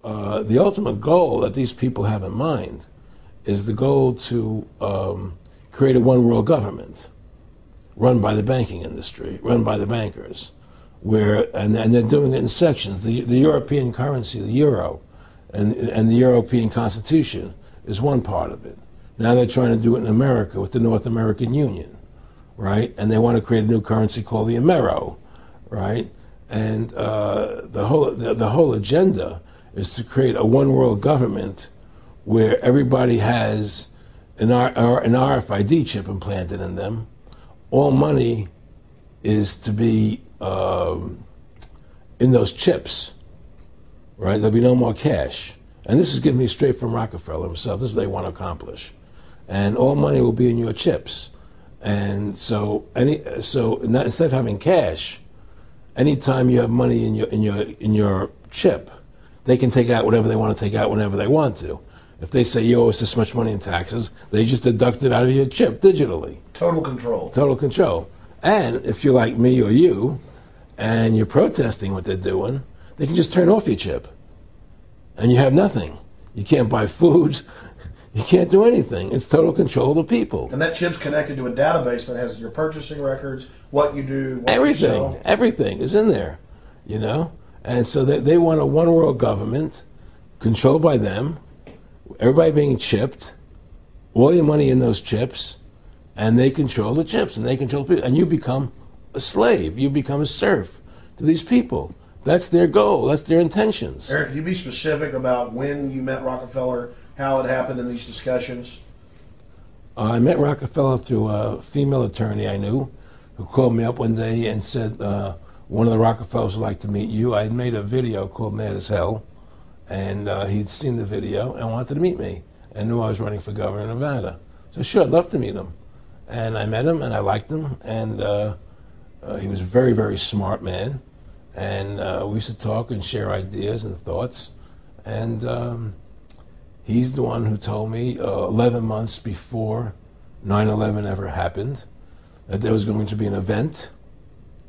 the ultimate goal that these people have in mind is the goal to create a one world government run by the banking industry, run by the bankers, and they're doing it in sections. The European currency, the euro, and the European Constitution is one part of it. Now they're trying to do it in America with the North American Union, right? And they want to create a new currency called the Amero, right? And the whole agenda is to create a one world government where everybody has an RFID chip implanted in them. All money is to be in those chips, right? There'll be no more cash. And this is given me straight from Rockefeller himself. This is what they want to accomplish. And all money will be in your chips. And so instead of having cash, anytime you have money in your chip, they can take out whatever they want to take out whenever they want to. If they say you owe us this much money in taxes, they just deduct it out of your chip digitally. Total control. Total control. And if you're like me or you, and you're protesting what they're doing, they can just turn off your chip. And you have nothing. You can't buy food. You can't do anything. It's total control of the people. And that chip's connected to a database that has your purchasing records, what you do, what everything, you sell. Everything is in there, you know? And so they want a one world government controlled by them, everybody being chipped, all your money in those chips, and they control the chips, and they control people, and you become a slave. You become a serf to these people. That's their goal. That's their intentions. Eric, can you be specific about when you met Rockefeller, how it happened in these discussions? I met Rockefeller through a female attorney I knew who called me up one day and said, one of the Rockefellers would like to meet you. I had made a video called Mad as Hell, and he'd seen the video and wanted to meet me and knew I was running for governor of Nevada. So sure, I'd love to meet him. And I met him and I liked him, and he was a very, very smart man. And we used to talk and share ideas and thoughts. And he's the one who told me 11 months before 9/11 ever happened that there was going to be an event.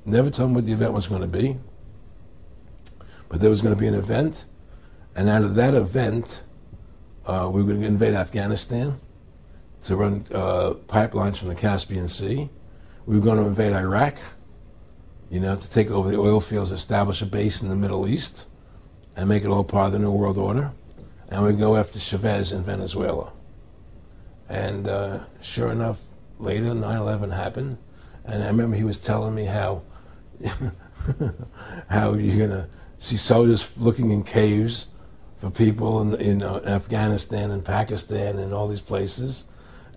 Never told him what the event was going to be, but there was going to be an event. And out of that event, we were going to invade Afghanistan to run pipelines from the Caspian Sea. We were going to invade Iraq, you know, to take over the oil fields, establish a base in the Middle East, and make it all part of the New World Order. And we go after Chavez in Venezuela. And sure enough, later 9/11 happened. And I remember he was telling me how how you're going to see soldiers looking in caves for people in Afghanistan and Pakistan and all these places.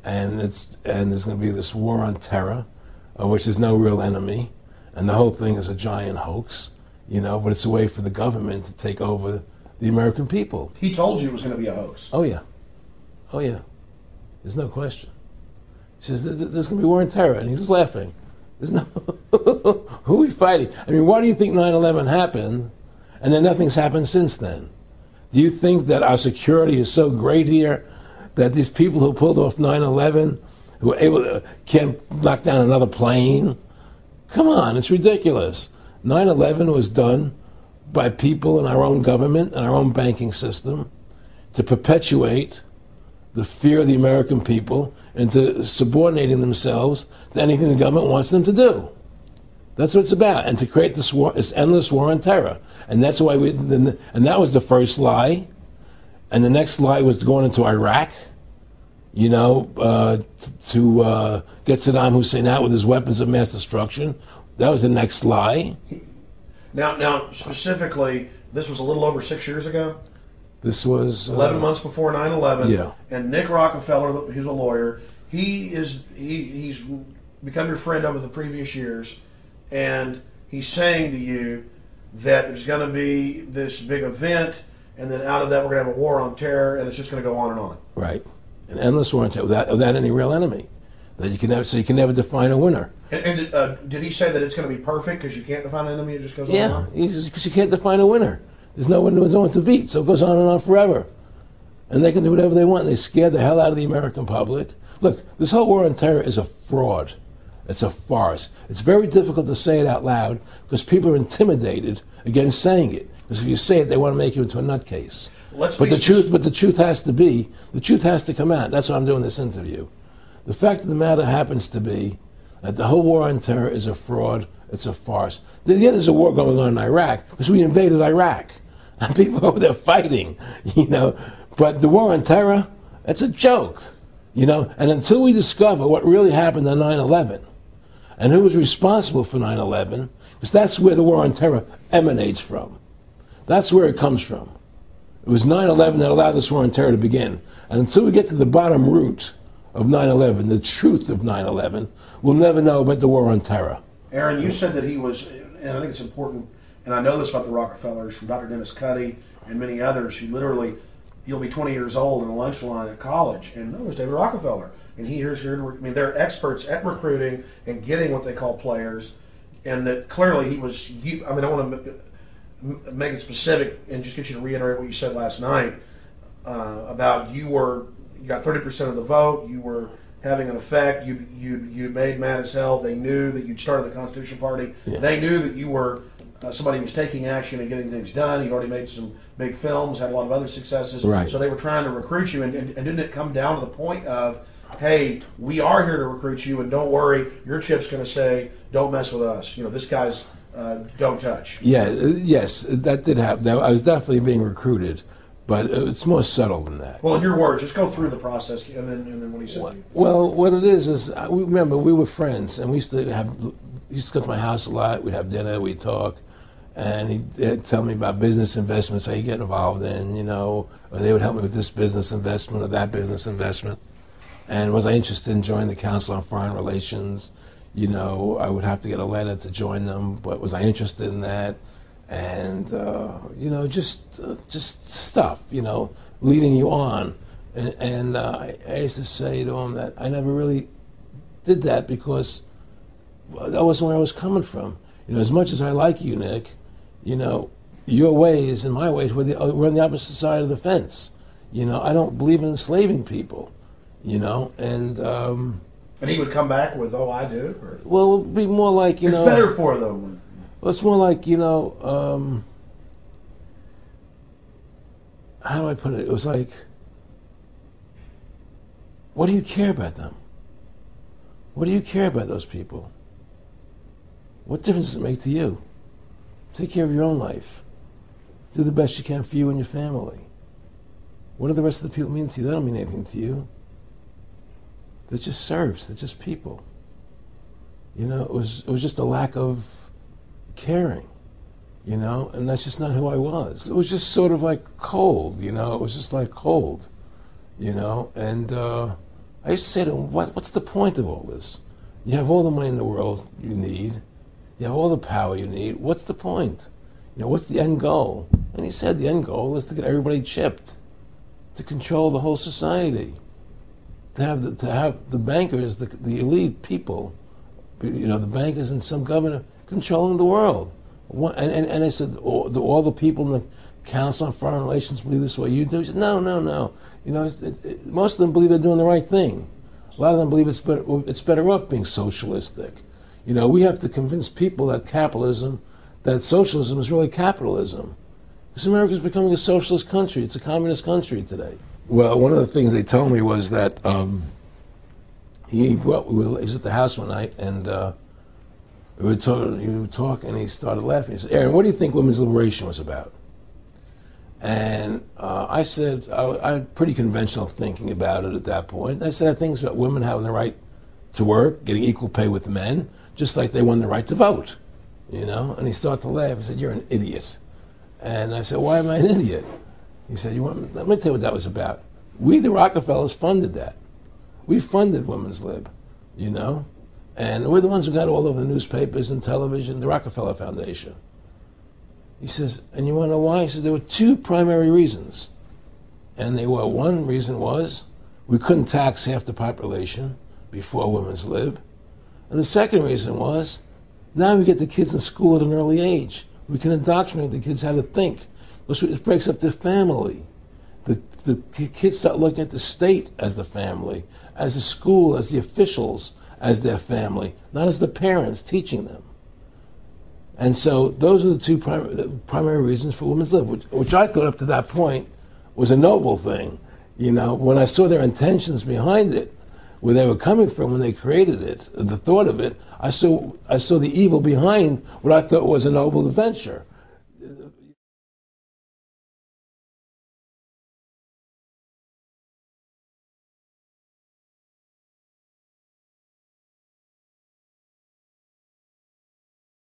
And there's going to be this war on terror, of which there's no real enemy. And the whole thing is a giant hoax, you know, but it's a way for the government to take over the American people. He told you it was going to be a hoax. Oh, yeah. Oh, yeah. There's no question. He says, there's going to be war on terror. And he's just laughing. There's no... Who are we fighting? I mean, why do you think 9/11 happened and then nothing's happened since then? Do you think that our security is so great here that these people who pulled off 9/11, who were able to, can't knock down another plane? Come on, it's ridiculous. 9/11 was done by people in our own government and our own banking system to perpetuate the fear of the American people into subordinating themselves to anything the government wants them to do. That's what it's about, and to create this war, this endless war on terror. And that's why and that was the first lie. And the next lie was going into Iraq, you know, to get Saddam Hussein out with his weapons of mass destruction. That was the next lie. Now, specifically, this was a little over 6 years ago. This was 11 months before 9/11. Yeah. And Nick Rockefeller, who's a lawyer, he's become your friend over the previous years, and he's saying to you that there's going to be this big event, and then out of that we're going to have a war on terror, and it's just going to go on and on. Right, an endless war on terror without any real enemy. That you can never, so you can never define a winner. And did he say that it's going to be perfect because you can't define an enemy? It just goes on yeah, and on? because you can't define a winner. There's no one to beat, so it goes on and on forever. And they can do whatever they want. They scare the hell out of the American public. Look, this whole war on terror is a fraud. It's a farce. It's very difficult to say it out loud because people are intimidated against saying it. Because if you say it, they want to make you into a nutcase. Let's But be the truth has to come out. That's why I'm doing this interview. The fact of the matter happens to be that the whole war on terror is a fraud. It's a farce. Yeah, there's a war going on in Iraq because we invaded Iraq. And people over there fighting, you know. But the war on terror, it's a joke, you know. And until we discover what really happened on 9/11 and who was responsible for 9/11, because that's where the war on terror emanates from. That's where it comes from. It was 9/11 that allowed this war on terror to begin. And until we get to the bottom root of 9/11, the truth of 9/11, we'll never know about the war on terror. Aaron, you said that he was, and I think it's important, and I know this about the Rockefellers from Dr. Dennis Cuddy and many others who literally, you'll be 20 years old in a lunch line at college, and there's David Rockefeller. And here's here. I mean, they're experts at recruiting and getting what they call players, and that clearly he was. I mean, I want to make it specific and just get you to reiterate what you said last night about you got 30% of the vote. You were having an effect. You made mad as hell. They knew that you'd started the Constitution Party. Yeah. They knew that you were somebody who was taking action and getting things done. You'd already made some big films, had a lot of other successes. Right. So they were trying to recruit you, and didn't it come down to the point of, hey, we are here to recruit you, and don't worry, your chip's going to say, don't mess with us. You know, this guy's don't touch. Yeah, yes, that did happen. I was definitely being recruited, but it's more subtle than that. Well, in your words, just go through the process, and then what he said. Well, what it is remember we were friends, and we used to go to my house a lot. We'd have dinner, we'd talk, and he'd tell me about business investments that he'd get involved in, you know, or they would help me with this business investment or that business investment. And was I interested in joining the Council on Foreign Relations? You know, I would have to get a letter to join them, but was I interested in that? And, you know, just stuff, you know, leading you on. And I used to say to him that I never really did that because that wasn't where I was coming from. You know, as much as I like you, Nick, you know, your ways and my ways, we're on the opposite side of the fence. You know, I don't believe in enslaving people, you know, and he would come back with, oh, I do? Or? Well, it would be more like, you know. It's better for them. Well, it's more like, you know, how do I put it? It was like, what do you care about them? What do you care about those people? What difference does it make to you? Take care of your own life. Do the best you can for you and your family. What do the rest of the people mean to you? They don't mean anything to you. They're just serfs. They're just people. You know, it was just a lack of caring, you know, and that's just not who I was. It was just sort of like cold, you know. It was just like cold, you know. And I used to say to him, what's the point of all this? You have all the money in the world you need. You have all the power you need. What's the point? You know, what's the end goal? And he said the end goal is to get everybody chipped, to control the whole society, to have the bankers, the elite people, you know, the bankers and some governor controlling the world. And I said, all the people in the Council on Foreign Relations believe this way you do? He said, no. You know, most of them believe they're doing the right thing. A lot of them believe it's better off being socialistic. You know, we have to convince people that socialism is really capitalism. Because America's becoming a socialist country. It's a communist country today. Well, one of the things they told me was that he was at the house one night, and we were talking, and he started laughing. He said, Aaron, what do you think women's liberation was about? And I said, I had pretty conventional thinking about it at that point. I said, I think it's about women having the right to work, getting equal pay with men, just like they won the right to vote, you know? And he started to laugh. He said, you're an idiot. And I said, why am I an idiot? He said, let me tell you what that was about. We, the Rockefellers, funded that. We funded Women's Lib, you know? And we're the ones who got all over the newspapers and television, the Rockefeller Foundation. He says, and you want to know why? He says, there were two primary reasons. And one reason was we couldn't tax half the population before Women's Lib. And the second reason was, now we get the kids in school at an early age. We can indoctrinate the kids how to think. It breaks up their family. The kids start looking at the state as the family, as the school, as the officials, as their family, not as the parents teaching them. And so those are the two primary reasons for women's lib, which I thought up to that point was a noble thing. You know, when I saw their intentions behind it, where they were coming from when they created it, the thought of it, I saw the evil behind what I thought was a noble adventure.